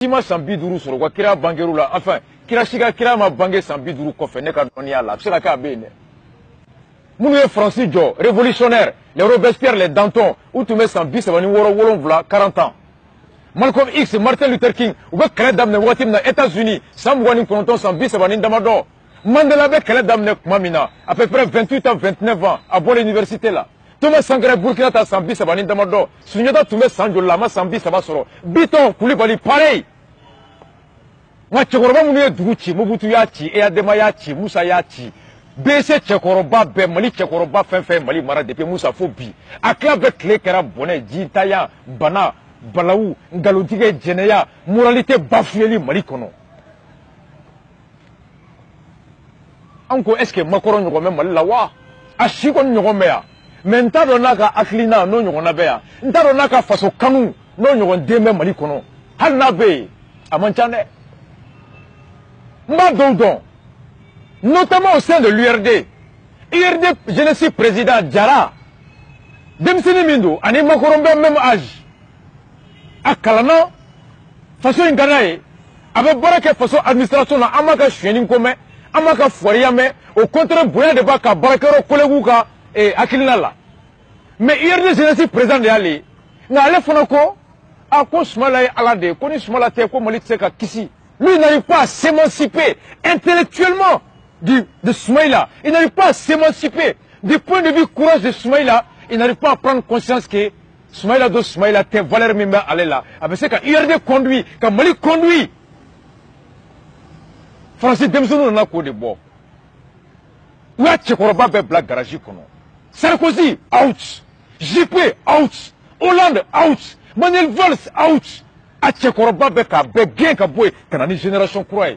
ma san 50 sɔrɔ wa kira bangeru la enfin kira siga kira ma bange san 50 kɔfɛ ne ka dɔnniya la a bɛ se ka kɛ a bɛ yen dɛ minnu ye Faransi jɔ révolutionnaire les Robespierre les Danton u tun bɛ san 36 40 ans Malcolm X Martin Luther King u bɛ kɛlɛ daminɛ waati min na États-Unis san 29 san 30 damadɔ Mandela bɛ kɛlɛ daminɛ tuma min na à peu près 28 ans 29 ans a bɔ l'université la Thomas Sankara Burkina ta san 30 damadɔ Sunjata tun bɛ san joli la a ma san 30 sɔrɔ Bitɔn Kulibali pareil nka cɛkɔrɔba minnu ye dugu ci Mobutu y'a ci Eyadema y'a ci Musa y'a ci BC cɛkɔrɔba bɛɛ Mali cɛkɔrɔba fɛn fɛn Mali mara depuis Musa fo bi a tila bɛɛ tile kɛra bɔnɛ jitaya bana balawu ngalontigɛ jɛnɛya moralité bafuyeli Mali kɔnɔ an ko est-ce que Makɔrɔ ɲɔgɔn bɛ Mali la wa a si kɔni ɲɔgɔn bɛ yan mais n t'a dɔn n'a ka hakilina n'o ɲɔgɔnna bɛ yan n t'a dɔn n'a ka faso kanu n'o ɲɔgɔn den bɛ Mali kɔnɔ hali n'a bɛ yen a man ca dɛ n b'a dɔw dɔn notamment au sein de l'URD URD jeunesse président Jara denmisɛnnin min don ani Makɔrɔ bɛ même âge a kalanna faso in ka d'a ye a bɛ baara kɛ faso administration na an m'a ka sonyɛni ko mɛn an m'a ka fɔriya mɛn au contraire bonya de b'a ka baarakɛyɔrɔ collègues ka hakilina la mais URD jeunesse président de y'ale ye nka ale fana ko a ko Sumala ye Ala de ye ko ni Sumala tɛ ko Mali tɛ se ka kisi lui il n'arrive pas à s'émanciper intellectuellement de Soumaïla. Il n'arrive pas à s'émanciper. Du point de vue courage de Soumaïla, il n'arrive pas à prendre conscience que Soumaïla de Soumaïla tes valeurs même aller là. Avec ce que URD conduit, que Mali conduit. Français Demzono n'a qu'au débord. Où est Tchekoroba be black garage kono? Sarkozy out. JP out. Hollande out. Manuel Valls out. A Tchekoroba be ka be bien ka boy kanani génération croix.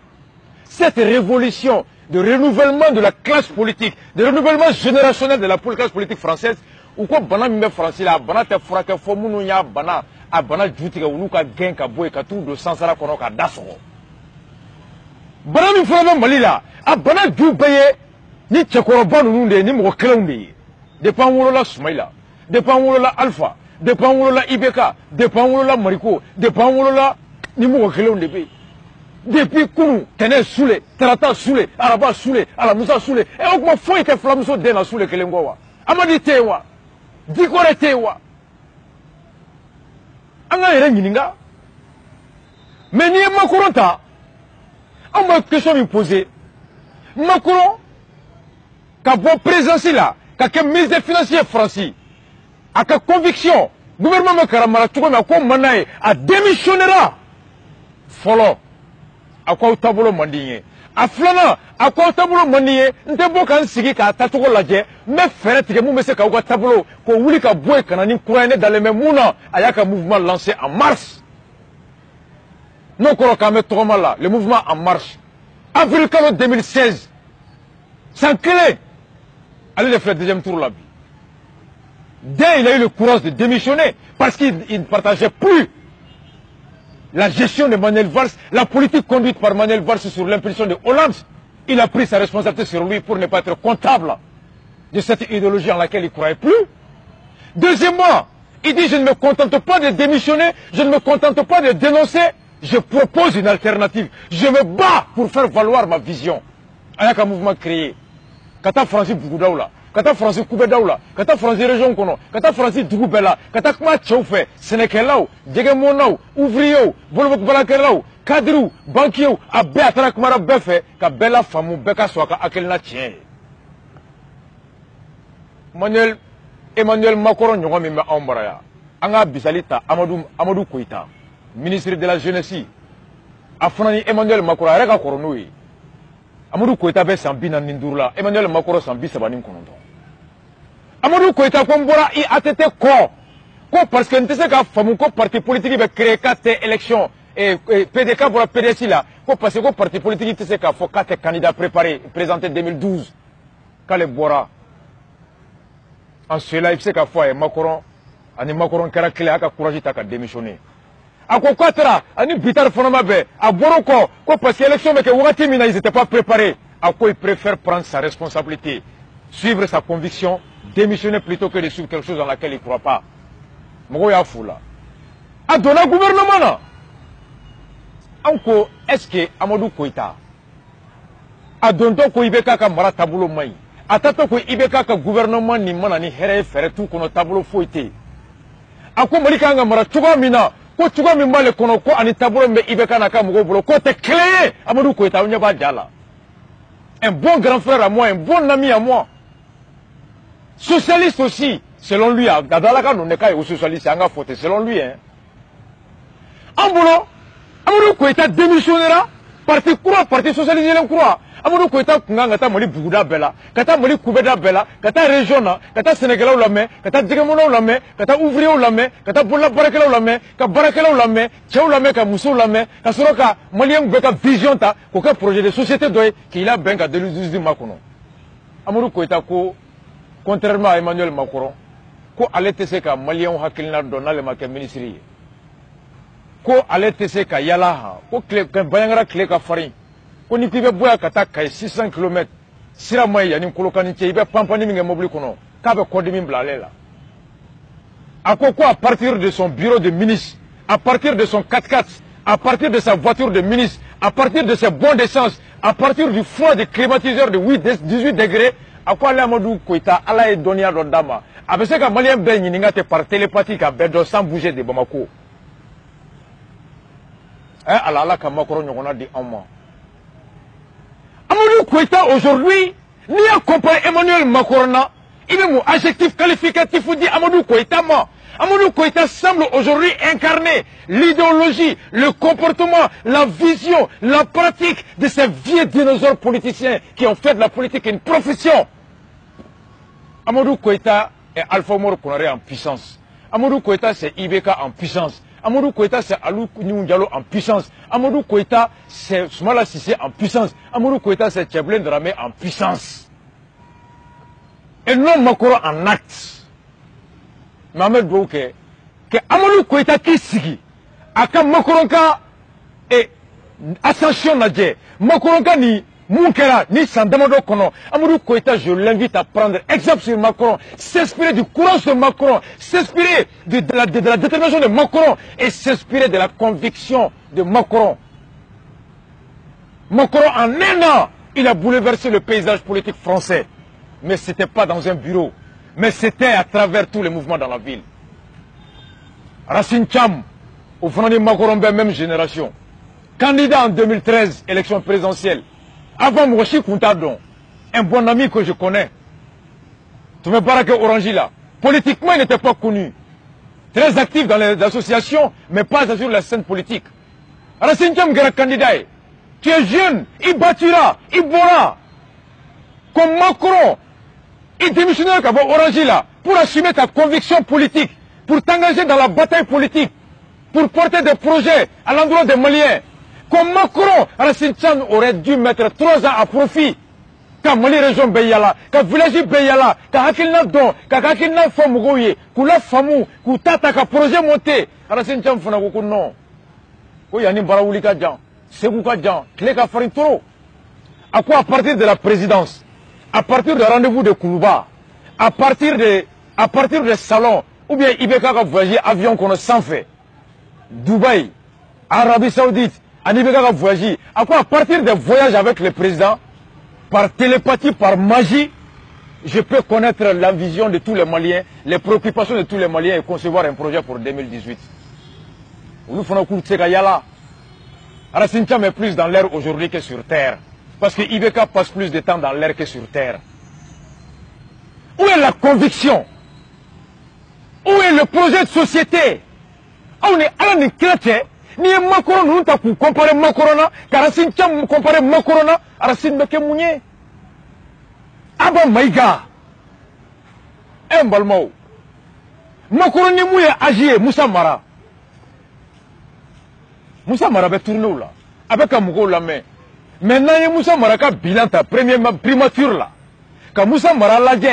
Cette révolution de renouvellement de la classe politique, de renouvellement générationnel de la classe politique française, ou quoi bana mime français la bana te frake fo munu ya bana a bana jutika ulu ka gen ka boy ka tout de sansara kono ka dasoro. Bana mi frama Mali la a bana ju beye ni Tchekoroba nunu de ni mo kelon de. Dépend wolo la Soumaïla, dépend wolo la Alpha, dépend wolo la Ibeka, dépend wolo la Mariko, dépend wolo la ni mo kelon de be. Depuis Kounou, Téné Soulé, Terata Soulé, Araba Soulé, Alamusa Soulé, et on m'a fait que Flamso Dena Soulé Kelengowa. Amadi Tewa, Dikore Tewa. Anga yere ngininga. Mais ni Makɔrɔ ta, on m'a question me poser. Makɔrɔ, ka bon présence là, ka ministre des Finances français, a ka conviction, gouvernement Karamara Tchoukouna, ko manaye, a démissionnera. Follow. A quoi tableau mandié a flana a quoi tableau mandié n'te beau qu'un sigi qu'à tatouko la jet mais faire que mou monsieur qu'à tableau qu'on voulait qu'à boire canani couronné dans les mêmes mouna a un mouvement lancé en mars non qu'on a mis trop mal là le mouvement en marche avril 2016 sans clé allez le faire deuxième tour là dès il a eu le courage de démissionner parce qu'il ne partageait plus la gestion de Manuel Valls, la politique conduite par Manuel Valls sur l'impulsion de Hollande, il a pris sa responsabilité sur lui pour ne pas être comptable de cette idéologie en laquelle il ne croyait plus. Deuxièmement, il dit je ne me contente pas de démissionner, je ne me contente pas de dénoncer, je propose une alternative. Je me bats pour faire valoir ma vision. Il y a un mouvement créé. Kata Francis Bougoudao Kata Francis Koubedao Kata Francis Région Kono, Kata Francis Dougoubela, Kata Kma Tchoufe, Sénékelao, Djegemonao, Ouvriyo, Bolobok Balakelao, Kadrou, Bankio, Abbe Atarakmara Befe, Kabela Famou, Beka Swaka Akelna Tien. Emmanuel Macron, nous avons mis en baraya. Anga Bisalita, Amadou Koïta, ministre de la Jeunesse. Afrani Emmanuel Macron, Rega Koronoui. Amadou Koïta be Sambina Nindourla, Emmanuel Macron Sambi Sabanim Konondo. Amadou Koïta Kombora i atete ko parce que n'te se ka famu ko parti politique be créer 4 élections et PDK pour la PDC là, ko parce que parti politique te se ka fo 4 candidats préparés présentés 2012. Kale Bora. En cela il se ka fo e Macron, ani Macron kara clé aka courage ta ka démissionner. Ako kwatra ani bitar fonoma be a boroko ko parce que l'élection mais que wati mina ils étaient pas préparés à quoi il préfère prendre sa responsabilité suivre sa conviction démissionner plutôt que de suivre quelque chose dans laquelle il ne croit pas. Mogo ya foula a donné gouvernement là Anko, est-ce que Amadou Koïta a donné ko Ibeka ka mara tableau mai? A tato ko Ibeka ka gouvernement ni mana ni here fere tout kono tableau foité. Ako Malika nga mara tuga mina ko tuga mi male kono ko ani tableau me Ibeka na ka mugo bolo ko te clé Amadou Koïta onya ba diala. Un bon grand frère à moi, un bon ami à moi. Socialiste aussi, selon lui, Dadalaka non n'est pas socialiste, c'est un faute, selon lui. Hein. En boulot, Amadou Koïta démissionnera, parti croix, parti socialiste, il croit. Amadou Koïta, Kungata Moli Bouda Bella, Kata Moli Koubeda Bella, Kata Région, Kata Sénégal ou la main, Kata Djemona ou la main, Kata Ouvrier ou la main, Kata Boula Barakela ou la main, Kata Barakela ou la main, Tchao la main, Kata Moussou ou la main, Kata Soroka, Malien Beka Vision, Koka projet de société doit qu'il a bien qu'à de Makono. Amadou Koïta, contrairement à Emmanuel Macron, ko ale tese ka malien hakilina donna le make ministre ko ale tese ka yala ha ko kle ka bayangara kle ka farin ko ni kibe boya kata kay 600 km sira moy yani kolokani che ibe pampani mi mobili kono ka be kodi min blalela ako ko à partir de son bureau de ministre, à partir de son 4x4, à partir de sa voiture de ministre, à partir de ses bons d'essence, à partir du foie de climatiseur de 18 degrés, à quoi Amadou Koïta Allah est donné à l'Odama. Avec ce que Malien Ben Yiningate par télépathie à Bedo sans bouger de Bamako. Hein, Allah Kamakoro Nyona dit en moi. Amadou Koïta aujourd'hui, ni à comparer Emmanuel Macron, il est mon adjectif qualificatif ou dit Amadou Koïta moi. Amadou Koïta semble aujourd'hui incarner l'idéologie, le comportement, la vision, la pratique de ces vieux dinosaures politiciens qui ont fait de la politique une profession. Amadou Koïta est Alpha Moro Konaré en puissance. Amadou Koïta c'est Ibeka en puissance. Amadou Koïta c'est Alou Diallo en puissance. Amadou Koïta c'est Soumala Sissé en puissance. Amadou Koïta c'est Tcheblin Dramé en puissance. Et non Makoro en acte. Mohamed Bouke, que Amadou Koïta qui sigi, aka Makoronka et ascension nadje, Makoronka ni Moukera, ni Sandamado Kono, Amadou Koïta, je l'invite à prendre exemple sur Macron, s'inspirer du courage de Macron, s'inspirer de la détermination de Macron et s'inspirer de la conviction de Macron. Macron, en un an, il a bouleversé le paysage politique français. Mais ce n'était pas dans un bureau. Mais c'était à travers tous les mouvements dans la ville. Racine Cham, au front de Macron, même génération. Candidat en 2013, élection présidentielle. Avant Mouachi Kuntadon, un bon ami que je connais. Tu me Barake Orangi là. Politiquement, il n'était pas connu. Très actif dans les associations, mais pas sur la scène politique. Racine Cham, candidat. Tu es jeune, il bâtira, il boira. Comme Macron. Il démissionnera qu'à Orangi là pour assumer ta conviction politique, pour t'engager dans la bataille politique, pour porter des projets à l'endroit des Maliens. Comme Macron, Racine Chan aurait dû mettre 3 ans à profit. Quand Mali région Beyala, quand village Beyala, quand Hakilna Don, quand Hakilna Famougoye, Kula Famou, Koutata, quand projet monté, Racine Chan Fanagoko non. Koyani Baraoulika Djan, Segouka Djan, Kleka Farintoro. À quoi à partir de la présidence? À partir du rendez-vous de Koulouba, à partir des salons, ou bien Ibeka va voyager avion qu'on a sans fait, Dubaï, Arabie Saoudite, à Ibeka va voyager, à quoi à partir des voyages avec le président, par télépathie, par magie, je peux connaître la vision de tous les Maliens, les préoccupations de tous les Maliens et concevoir un projet pour 2018. Nous faisons un coup de Tsekayala. Racine Cham est plus dans l'air aujourd'hui que sur terre. Parce que Ibeka passe plus de temps dans l'air que sur terre. Où est la conviction? Où est le projet de société? On est à la chrétien. Ni Macron, nous avons comparé Macron, car Racine Cham comparé Macron, Racine Bekemounié. Abba Maïga. Un balmao. Macron ni mouye agir, Moussa Mara. Moussa Mara va tourner là. Avec un mougo la main. Maintenant, il y a Moussa Maraka bilan ta première primature là. Quand Moussa Mara l'a dit,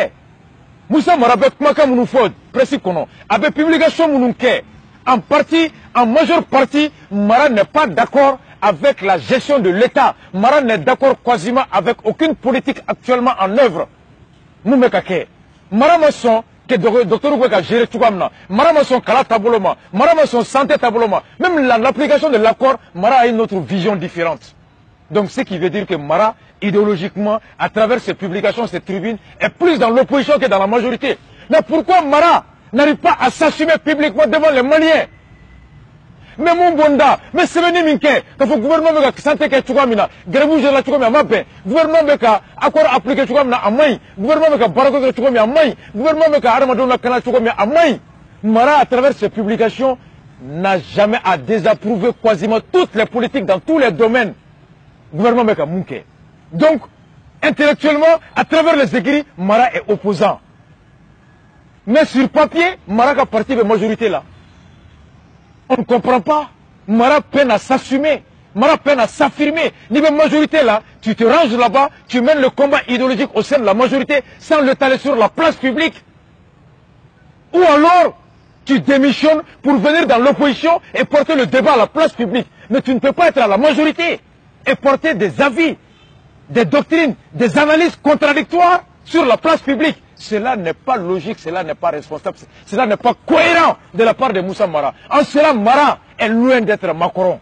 Moussa Mara avec Maka Mounoufod, précis qu'on a, avec publication Mounouké, en partie, en majeure partie, Mara n'est pas d'accord avec la gestion de l'État. Mara n'est d'accord quasiment avec aucune politique actuellement en œuvre. Nous me kake. Mara Masson, que docteur ou ka gérer tout comme ça. Mara ma son kala tabuloma, mara ma son santé tabuloma. Même l'application de l'accord, Mara a une autre vision différente. Donc ce qui veut dire que Mara, idéologiquement, à travers ses publications, ses tribunes, est plus dans l'opposition que dans la majorité. Mais pourquoi Mara n'arrive pas à s'assumer publiquement devant les Maliens? Mais mon bonda, mais c'est venu minke, quand le gouvernement veut que santé que tu vois mina, grève je la tu vois ma paix, gouvernement veut que accord appliqué tu vois mina amai, gouvernement veut que barako tu vois mina amai, gouvernement veut que armadon na kana tu vois mina amai. Mara à travers ses publications n'a jamais à désapprouver quasiment toutes les politiques dans tous les domaines. Gouvernement veut que munke. Donc intellectuellement, à travers les écrits, Mara est opposant. Mais sur papier, Mara a parti de majorité là. On ne comprend pas. Mara peine à s'assumer. Mara peine à s'affirmer. Niveau majorité là, tu te ranges là-bas, tu mènes le combat idéologique au sein de la majorité sans le taler sur la place publique. Ou alors, tu démissionnes pour venir dans l'opposition et porter le débat à la place publique. Mais tu ne peux pas être à la majorité et porter des avis, des doctrines, des analyses contradictoires sur la place publique. Cela n'est pas logique, cela n'est pas responsable, cela n'est pas cohérent de la part de Moussa Mara. En cela, Mara est loin d'être Macron.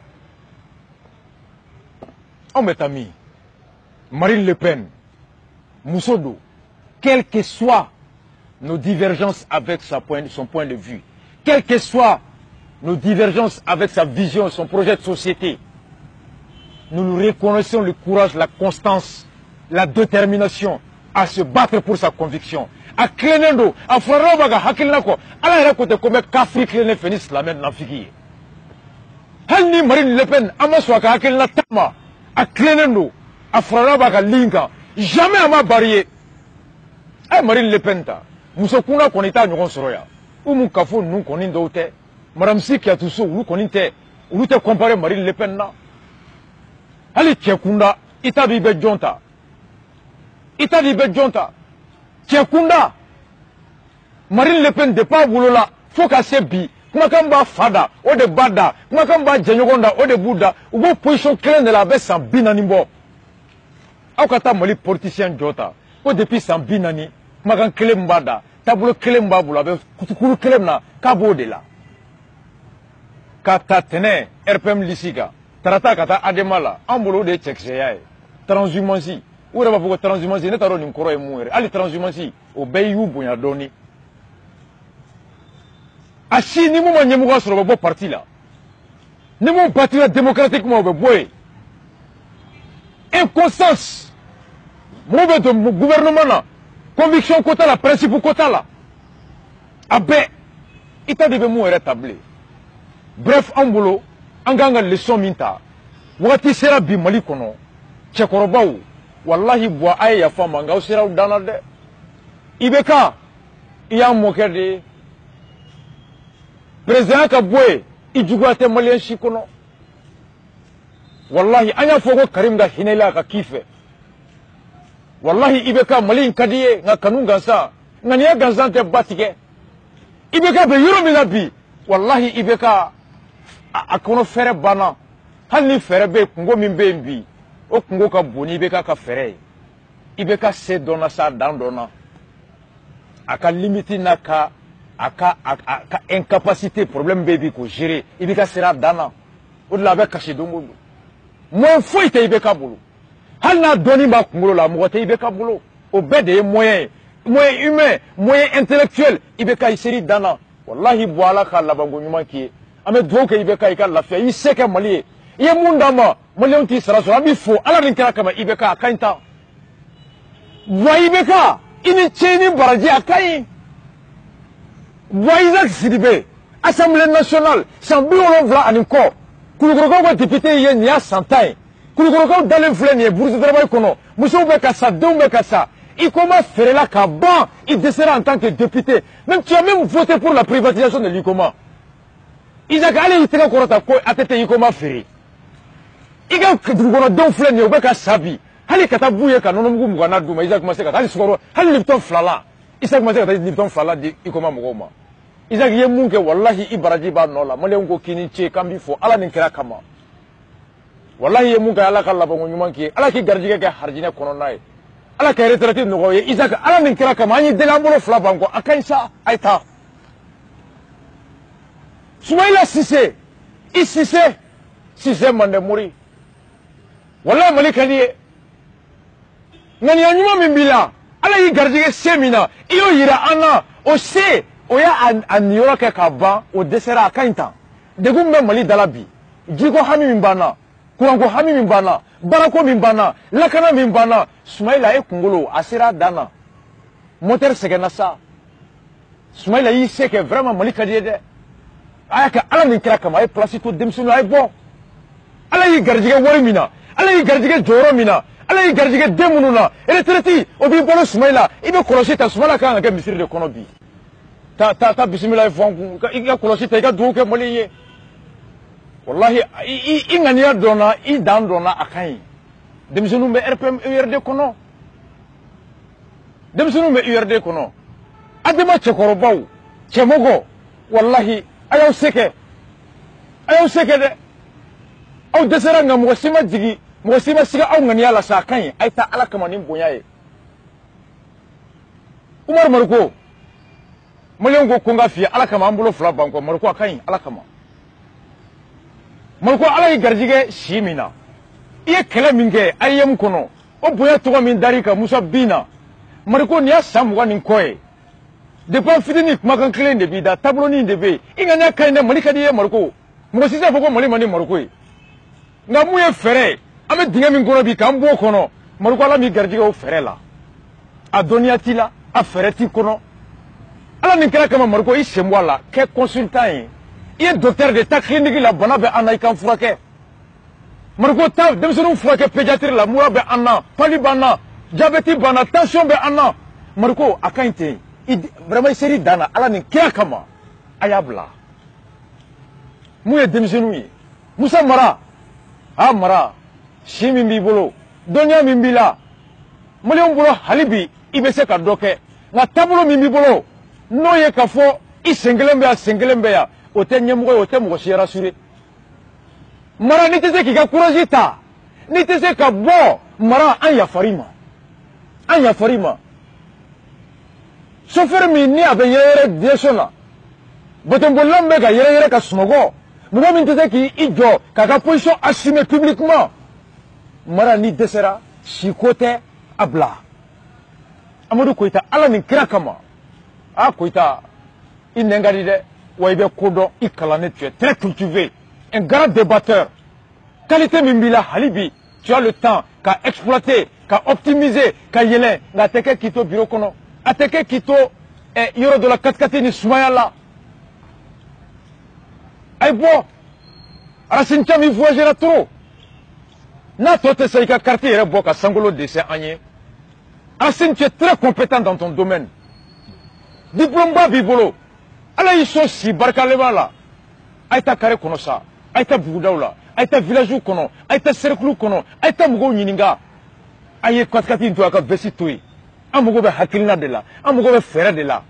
On m'est ami, Marine Le Pen, Moussodo, quelles que soient nos divergences avec son point de vue, quelles que soient nos divergences avec sa vision, son projet de société, nous nous reconnaissons le courage, la constance, la détermination à se battre pour sa conviction. A Klenendo, a Frarabaga, Hakilinako, à la récolte comme qu'Afrique ne finisse la même naviguer. Halni Marine Le Pen, Amaswaka, Hakilina Tama, a Klenendo, a Frarabaga Linka, jamais à ma barrière. Eh Marine Le Pen, Moussokuna Konita Nyon ou Moukafou, nous konin d'autre, Madame Siki a tout ça, nous koninte, ou te comparer Marine Le Pen là. Ali Tchekunda, Itabi Bedjonta. Itabi Bedjonta. Tchekunda. Marine Le Pen de pas boulola. Faut qu'à se bi. Kumakamba Fada, ou de Bada, Kumakamba Djanyogonda, ou de Bouddha, ou vos positions claires de la baisse sans binanimbo. Aukata Mali politicien Jota, ou depuis sans binani, Kumakan Klembada, Tablo Klembabula, Kutukuru Klemna, Kabo de la. Kata Tene, RPM Lisiga. Tarata kata ademala ambolo de tchekseya transhumancy ou reba pour transhumancy ne taro ni nkoro e muere ali transhumancy o beyu bunya doni ashi ni mo manyemu ga soro bo parti là ni mo parti la démocratiquement be boy inconscience mauvais de gouvernement là conviction quota la principe quota là abe ita de be muere tablé bref ambolo anganga leçon minta wati sera bi mali kono chekorobaw wallahi bo ay ya fama ngaw sera dana de ibeka iya mokerde président ka boy ijugate malien shikono wallahi anya fogo karim ga hinela ka kife wallahi ibeka mali kadiye nga kanunga sa ngania ganzante batike ibeka be yoro minabi wallahi ibeka akono fere bana hali fere be kungo min be mbi o kungo ka boni be ka fere ibe ka se dona sa dan dona aka limiti na ka aka incapacité problème be bi ko gérer ibe ka sera dana o la be ka shedongo mo foi te ibe ka bulu hal na doni ba kungo la mo te ibe ka bulu o be de moyen humain moyen intellectuel ibe ka iseri dana wallahi boala ka la bango nyuma ki ame dwoke ibeka ika lafia iseke mali ye mundama mali onti saraso abi fo ala rinkara kama ibeka akainta wa ibeka ini cheni baraji akai wa Isaac Sidibe Assemblée nationale sambi olonvla aninko kulugorogo ko député ye nya santai kulugorogo dalen flen ye bourse de travail kono muso be kasa dombe kasa il commence faire la kaban il décède en tant que député même tu as même voté pour la privatisation de l'ICOMA Isaac Ali iteka korota ko atete Ikoma feri iga kudugono don fleni obeka sabi hali katabuye ka nono mugu mugana duma Isaac maseka hali sukoro hali Lipton flala Isaac maseka ta Lipton flala di Ikoma mugoma Isaac ye munke wallahi ibaraji ba nola mole ngo kini che kambi fo ala nin kira kama wallahi ye munke ala kala bango nyumanki ala ki garjige ga harjine kono nay ala ka retraité nɔgɔ ye Isaac ala nin kɛra kama an ye deli an bolo fila ban kɔ a ka ɲi sa a ye taa Soumaïla Cissé i Cissé Mandemori walahi Mali ka di ye ŋaniya ɲuman min b'i la ala y'i garijɛgɛ se min na i y'o yira an na o se o y'a niyɔrɔ kɛ k'a ban o dɛsɛra a ka ɲi tan degun min bɛ Mali da la bi jiko hami min b'an na kuranko hami min b'an na baarako min b'an na lakana min b'an na Soumaïla e kunkolo a sera a dan na moteur sɛgɛnna sa Soumaïla y'i se kɛ vraiment Mali ka di ye dɛ a y'a kɛ ala nin kɛra kama a ye place to denmisɛnninw a ye bɔ ala y'i garijɛgɛ wari min na ala y'i garijɛgɛ jɔyɔrɔ min na ala y'i garijɛgɛ den minnu na retraite o b'i bolo Soumaïla i bɛ kɔlɔsi ta Soumaïla kan ka kɛ misiri de kɔnɔ bi ta bisimila ye fɔ n kun i ka kɔlɔsi ta i ka dugawu kɛ Mali ye wallahi i ŋaniya dɔnna i dan dɔnna a ka ɲi denmisɛnninw bɛ RPM URD kɔnɔ denmisɛnninw bɛ URD kɔnɔ adama cɛkɔrɔbaw cɛmɔgɔ wallahi a y'aw se kɛ dɛ aw dɛsɛra nka mɔgɔ si ma jigi mɔgɔ si ma siga aw ŋaniya la sa a ka ɲi a ye taa ala kama ni bonya ye Umaru Mariko maliyɛnw ko n ka f'i ye ala kama an bolo fila ban kɔ Mariko a ka ɲi ala kama Mariko ala y'i garijɛgɛ si min na i ye kɛlɛ min kɛ IEM kɔnɔ o bonya tɔgɔ min dar'i kan Musa Bin na Mariko nin y'a san 20 ni kɔ ye depuis an fitinin kumakan kelen de b'i da tableaunin de bɛ yen i ŋaniya ka ɲi dɛ Mali ka di ye Mariko mɔgɔ si tɛ fɔ ko Mali man di Mariko ye nka mun ye fɛɛrɛ ye an bɛ dingɛ min kɔnɔ bi k'an b'o kɔnɔ Mariko ala m'i garijɛgɛ o fɛɛrɛ la a dɔnniya t'i la a fɛɛrɛ t'i kɔnɔ ala nin kɛra kama Mariko i sen bɔ a la kɛ consultant ye i ye docteur de taa clinique la bana bɛ an na i kan furakɛ Mariko taa denmisɛnninw furakɛ pédiatrie la mura bɛ an na pali b'an na diabète b'an na tension bɛ an na Mariko a ka ɲi ten vraiment i ser'i dan na ala nin kɛra kama a y'a bila mun ye denmisɛnninw ye Musa Mara Mara si min b'i bolo dɔnniya min b'i la maliyɛnw bolo hali bi i bɛ se ka dɔ kɛ nka taabolo min b'i bolo n'o ye k'a fɔ i sen kelen bɛ yan sen kelen bɛ yan o tɛ ɲɛmɔgɔ ye o tɛ mɔgɔ si rassuré Mara n'i tɛ se k'i ka courage ta n'i tɛ se ka bɔ Mara an yafar'i ma chauffeur min ni a bɛ yɛrɛyɛrɛ direction na bateau-bolila min bɛ ka yɛrɛyɛrɛ ka sunɔgɔ mɔgɔ min tɛ se k'i jɔ k'a ka position assumer publiquement Mara n'i dɛsɛra siko tɛ a bila Amadu Koyita ala nin kira kama Koyita i nɛn ka di dɛ wa i bɛ ko dɔn i kalannen tu es très cultivé un grand débatteur qualité min b'i la hali bi tu as le temps ka exploiter ka optimiser ka yɛlɛ nka a tɛ kɛ k'i to bureau kɔnɔ a tɛ kɛ k'i to yɔrɔ dɔ la katikati ni sumaya la a ye bɔ Racine Thiam i voyagera trop n'a tɔ tɛ se i ka carte yɛrɛ bɔ ka sankolo dɛsɛ an ye Racine tu es très compétent dans ton domaine diplôme ba b'i bolo ala y'i sɔn si barikalen la a ye taa carré kɔnɔ sa a ye taa bugudaw la a ye taa village kɔnɔ a ye taa cercle kɔnɔ a ye taa mɔgɔw ɲininka a ye katikati in to a ka vesti to yen an mago bɛ hakilina de la an mago bɛ fɛɛrɛ de la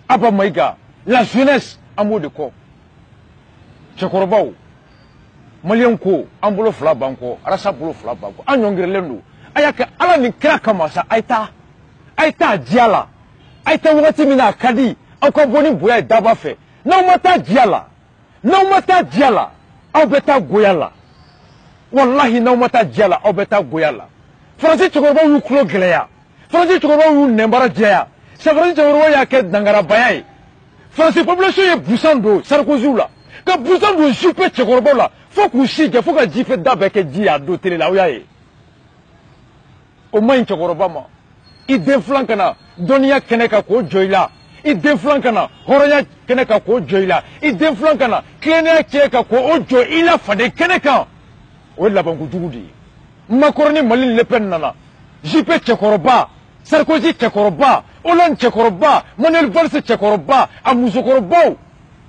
Aba Maïga la jeunesse an b'o de kɔ cɛkɔrɔbaw maliyɛnw ko an bolo fila b'an kɔ Arasa bolo fila b'an kɔ an ɲɔngirilen don a y'a kɛ ala nin kira kama sa a ye taa diya la a ye taa wagati min na a ka di aw ka bɔ ni bonya ye daba fɛ n'aw ma taa diya la aw bɛ taa goya la wallahi n'aw ma taa diya la aw bɛ taa goya la Faransi cɛkɔrɔbaw y'u tulo gɛlɛya Faransi cɛkɔrɔbaw y'u nɛnbara jɛya Faransi cɛkɔrɔbaw y'a kɛ dangarabaya ye Faransi population ye busan don Sarkozy la ka busan don jupe cɛkɔrɔbaw la fo k'u si jɛ fo ka jife da bɛɛ kɛ ji a don télé la aw y'a ye o man ɲi cɛkɔrɔba ma i den filan ka na dɔnniya kɛnɛ kan k'o jɔ i la i den filan ka na hɔrɔnya kɛnɛ kan k'o jɔ i la i den filan ka na tilennenya kɛnɛ kan k'o jɔ i la faden kɛnɛ kan o ye labankojugu de ye Macron ni Marine Le Pen nana Juppé cɛkɔrɔba Sarkozy cɛkɔrɔba Hollande cɛkɔrɔba Manuel Valls cɛkɔrɔba a musokɔrɔbaw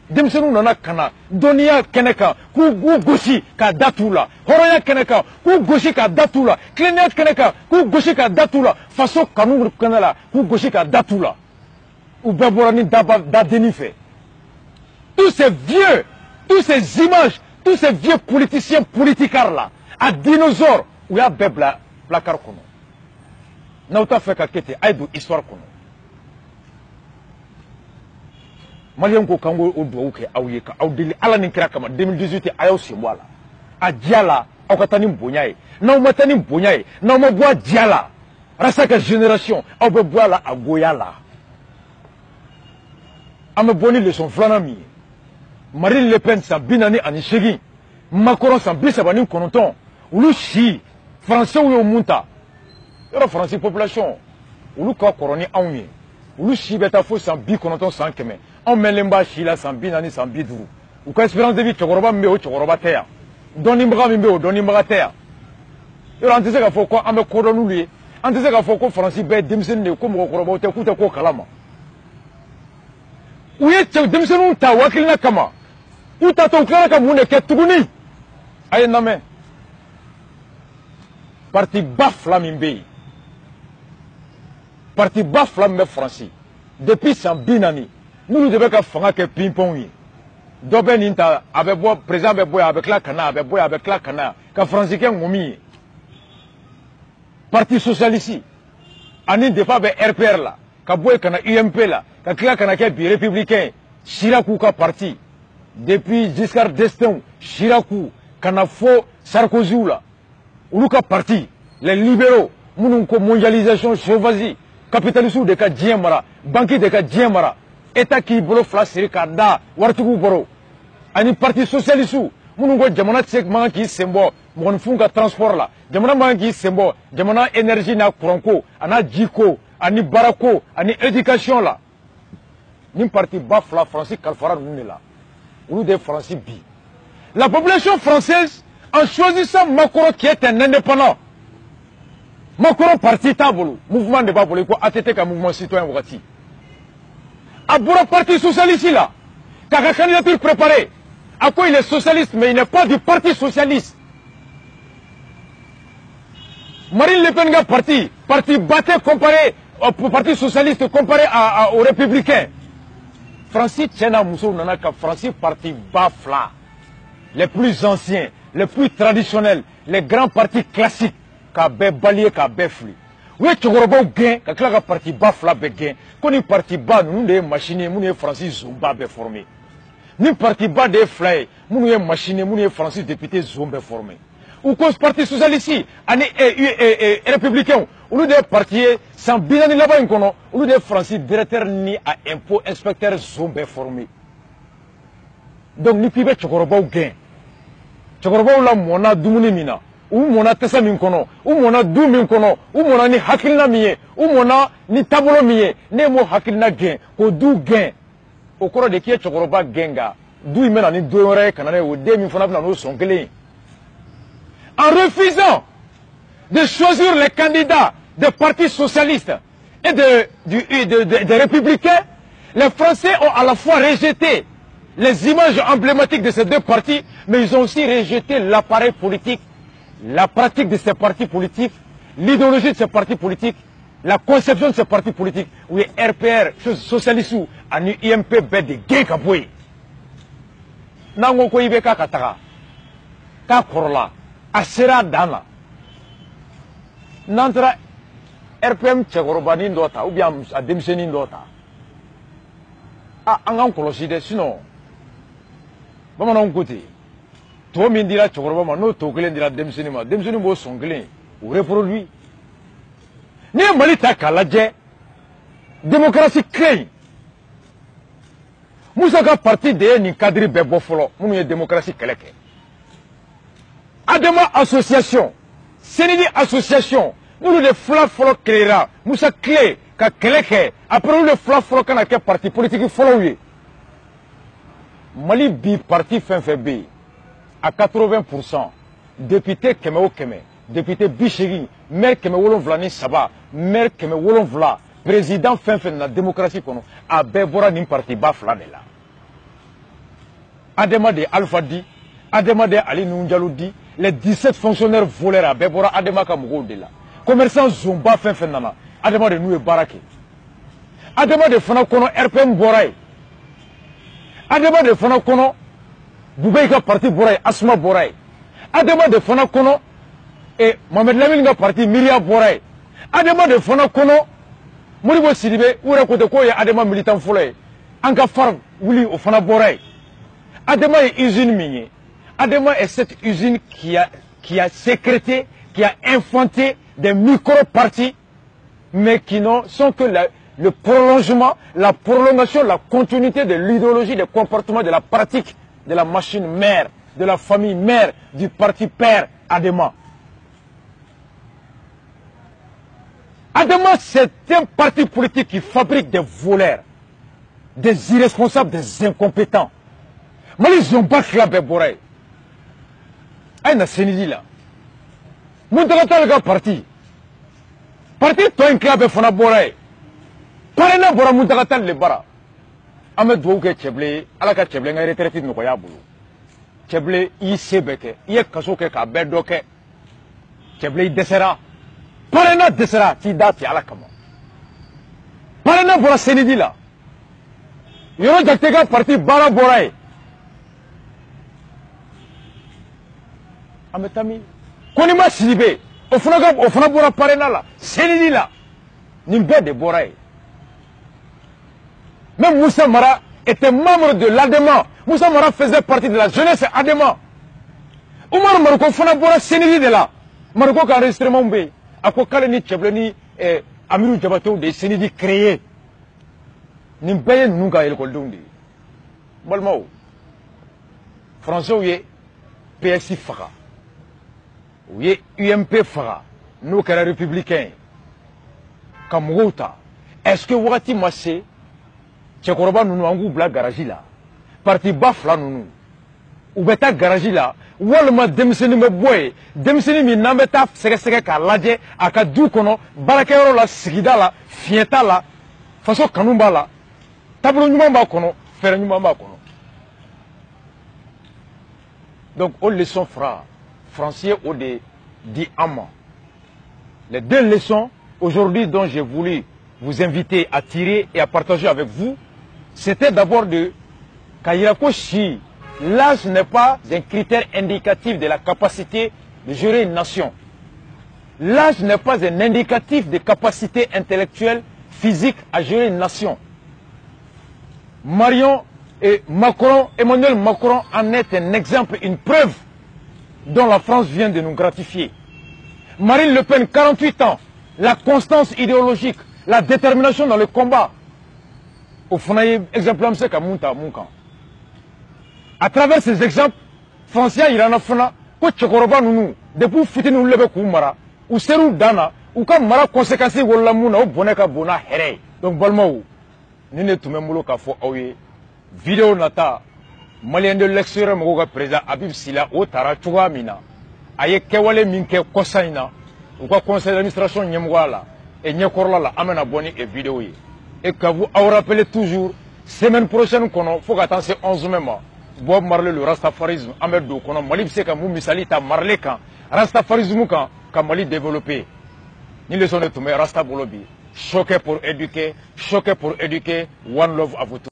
denmisɛnninw nana ka na dɔnniya kɛnɛ kan k'u gosi k'a da t'u la hɔrɔnya kɛnɛ kan k'u gosi k'a da t'u la tilennenya kɛnɛ kan k'u gosi k'a da t'u la faso kanu kɛnɛ la k'u gosi k'a da t'u la u bɛɛ bɔra ni dadenni fɛ tous ces vieux tous ces images tous ces vieux politiciens politicards là à dinosaures u y'a bɛɛ bila placard kɔnɔ n'aw t'a fɛ ka kɛ ten a ye don histoire kɔnɔ maliyɛnw ko k'an k'o dugawu kɛ aw ye ka aw deli ala ni kira kama 2018 a y'aw sen bɔ a la a diya la aw ka taa ni bonya ye n'aw ma taa ni bonya ye n'aw ma bɔ a diya la rasa ka génération aw bɛ bɔ a la a goya la an bɛ bɔ ni leçon filanan min ye Marine Le Pen san 48 Macron san 39 olu si français y'o mun ta yɔrɔ France population olu ka kɔrɔ ni anw ye olu si bɛ taa fo san 90 san 100 anw mɛnlen b'a si la san 40 san 50 u ka espérance de vie cɛkɔrɔba min bɛ yen o cɛkɔrɔba tɛ yan dɔnnibaga min bɛ yen o dɔnnibaga tɛ yan yɔrɔ an tɛ se k'a fɔ ko an bɛ kodɔn n'olu ye an tɛ se k'a fɔ ko faransi bɛɛ ye denmisɛnnin de ye ko mɔgɔkɔrɔbaw tɛ k'u tɛ ko kalama u ye denmisɛnninw ta hakilina kama u tatɔ u tilara ka mun de kɛ tuguni a ye n lamɛn parti ba fila min bɛ yen parti ba fila min bɛ faransi depuis san 40 n'olu de bɛ ka fanga kɛ ping-pong ye dɔ bɛ nin ta a bɛ bɔ président bɛ bɔ yan a bɛ tila ka na a bɛ bɔ yan a bɛ tila ka na ka faransi kɛ ŋumi ye parti socialiste ani defa bɛ RPR la ka bɔ yen ka na UMP la ka tila ka na kɛ bi républicain Chirac ka parti depuis Giscard d'Estaing Chirac ka na fo Sarkozy la olu ka parti les libéraux minnu ko mondialisation chauvagie capitalistes de ka diɲɛ mara banque de ka diɲɛ mara état k'i bolo fila siri k'a da waritigiw bɔrɔ ani parti socialiste minnu ko jamana tɛ se man k'i sen bɔ mɔgɔninfin ka transport la jamana man k'i sen bɔ jamana énergie n'a courant ko a n'a ji ko ani baara ko ani éducation la nin parti ba fila faransi kalifara ninnu de la olu de ye faransi bi la population française en choisissant Macron qui est un indépendant Macron parti t'a bolo mouvement de b'a bolo i ko ATT ka mouvement citoyen wagati a bɔra parti socialiste là k'a ka candidature préparée à quoi il est socialiste mais il n'est pas du parti socialiste Marine Le Pen ka parti batté comparé au parti socialiste comparé aux républicains Francis tiɲɛna musow nana ka Francis parti ba fila les plus anciens les plus traditionnels les grands partis classiques k'a bɛɛ balayer k'a bɛɛ fili u ye cɛkɔrɔbaw gɛn ka tila ka parti ba fila bɛɛ gɛn ko ni parti ba ninnu de ye machine ye minnu ye faransi zone ba bɛɛ formé ni parti ba de ye fila ye minnu ye machine ye minnu ye faransi député zone bɛɛ formé u ko parti socialiste ani républicain olu de ye parti ye san 40 laban in kɔnɔ olu de ye faransi directeur ni a impôt inspecteur zone bɛɛ formé donc ni k'i bɛ cɛkɔrɔbaw gɛn cɛkɔrɔbaw la mɔna dumuni min na u mɔna tasa min kɔnɔ u mɔna du min kɔnɔ u mɔna ni hakilina min ye u mɔna ni taabolo min ye ne m'o hakilina gɛn k'o du gɛn o kɔrɔ de k'i ye cɛkɔrɔba gɛn nka du in bɛna ni don wɛrɛ ye ka na n'a ye o den min fana bɛna n'o sɔn kelen ye en refusant de choisir les candidats des partis socialistes et des républicains les Français ont à la fois rejeté les images emblématiques de ces deux partis mais ils ont aussi rejeté l'appareil politique la pratique de ces partis politiques, l'idéologie de ces partis politiques, la conception de ces partis politiques, où les RPR, socialistes, et IMP, de gain kaboué. Nango ko ibe ka kataka, ka korla, asera dana. Nantra RPM tchekorobanin dota, ou bien a démissionné dota. Ah, angan koloside, sinon, maman on côté. To min dira cɛkɔrɔba ma n'o to kelen dira denmisɛnnin ma denmisɛnnin b'o sɔn kelen o reproduit n'i ye Mali ta k'a lajɛ démocratie clé Musa ka parti de ye nin cadre bɛɛ bɔ fɔlɔ minnu ye démocratie kɛlɛ kɛ Adama association Senidi association n'olu de fila fɔlɔ créera Musa clé ka kɛlɛ kɛ après olu de fila fɔlɔ kana kɛ parti politique fɔlɔw ye Mali bi parti fɛn fɛn bɛ yen à 80%, député kɛmɛ o kɛmɛ, député 80, maire kɛmɛ 7 ni 3, maire kɛmɛ 7, président fɛn fɛn na démocratie kɔnɔ, a bɛɛ bɔra nin parti ba fila de la. Adama de Alpha Di, Adama de Ali Nunjalo Di, les 17 fonctionnaires voleurs a bɛɛ bɔra Adama ka mɔgɔw de la. Commerçant zomba fɛn fɛn nana, Adama de n'u ye baara kɛ. Adama de fana kɔnɔ RPM bɔra ye. Adama de fana kɔnɔ Boubé ka parti bɔra ye Asuma bɔra ye Adama de fana kɔnɔ Mohamed Lamine ka parti Miria bɔra ye Adema de fana kono Modibo Sidibé ou raconte ko ya Adema militant folo an ka far wuli o fana boray. Adema est usine minier. Adema est cette usine qui a sécrété, qui a infanté des micro-partis, mais qui ne sont que le prolongement, la prolongation, la continuité de l'idéologie, des comportements, de la pratique de la machine mère, de la famille mère, du parti père Adema. Adema, c'est un parti politique qui fabrique des voleurs, des irresponsables, des incompétents. Mais ils ont battu la béborée. Aïe, na Sénégal là. Moutagatal ga parti. Parti toi un club fana boré. Parena bora moutagatal le bara. Ame douke Cheblé, ala ka Cheblé nga retraité no ko ya bulu. Cheblé i sebeke, i kaso ke ka bedo ke. Cheblé desera. Parena desera ti dati ala kama. Parena bora Sénégal là. Yoro jaktega parti bara boré. Ametami Konima Sidibé au fana bora parena la Sénégal la nimbe de boraye. Même Moussa Mara était membre de l'Adema. Moussa Mara faisait partie de la jeunesse Adema. Oumar Maroko fana bora Sénégal de là. Maroko ka enregistrement be ako kale ni Chebleni Amirou Diabaté de Sénégal créé. Nimbe nunga el koldondi. Balmao Français ouye PSI faka. Oui, UMP fera, nous qui sommes républicains, comme Routa, est-ce que Wati Massé, Tchekoroba nous avons la garage là, parti Bafla nous, ou bêta garage là, ou alors Demseni me boy, Demseni mi n'ambeta seke ka ladje, aka doukono, barakero la sigida la, fieta la, façon kanumba la, tablo nyumamba kono, fer nyumamba kono. Donc, on leçon fera. Français ou des amants. Les deux leçons aujourd'hui dont j'ai voulu vous inviter à tirer et à partager avec vous, c'était d'abord de Kayirako Chi. L'âge n'est pas un critère indicatif de la capacité de gérer une nation. L'âge n'est pas un indicatif de capacité intellectuelle, physique à gérer une nation. Marion et Macron, Emmanuel Macron en est un exemple, une preuve dont la France vient de nous gratifier. Marine Le Pen, 48 ans, la constance idéologique, la détermination dans le combat. Au fond, exemple, c'est Mounkan. À travers ces exemples, Français, il en a fait là, depuis que nous levons Koumara, ou Serou Dana, ou comme Mara conséquences ou la Mouna, ou Boneka Bona Here. Donc, Balmaou, nous ne sommes pas vidéo nata. Malien de l'extérieur, mon président Habib Silla, au Tarachoua Mina, aye Kewale Minke Kosaina, ou quoi conseil d'administration Nyemwala, et Nyekorla la amena boni et vidéo. Et que vous vous rappelez toujours, semaine prochaine, il faut attendre ces 11 mai. Bob Marley, le Rastafarisme, Ahmed Dou, qu'on a Mali, c'est comme Moumisali, ta Marley, quand Rastafarisme, quand Mali développé. Ni le son de tout, mais Rasta Bolobi. Choqué pour éduquer, one love à vous tous.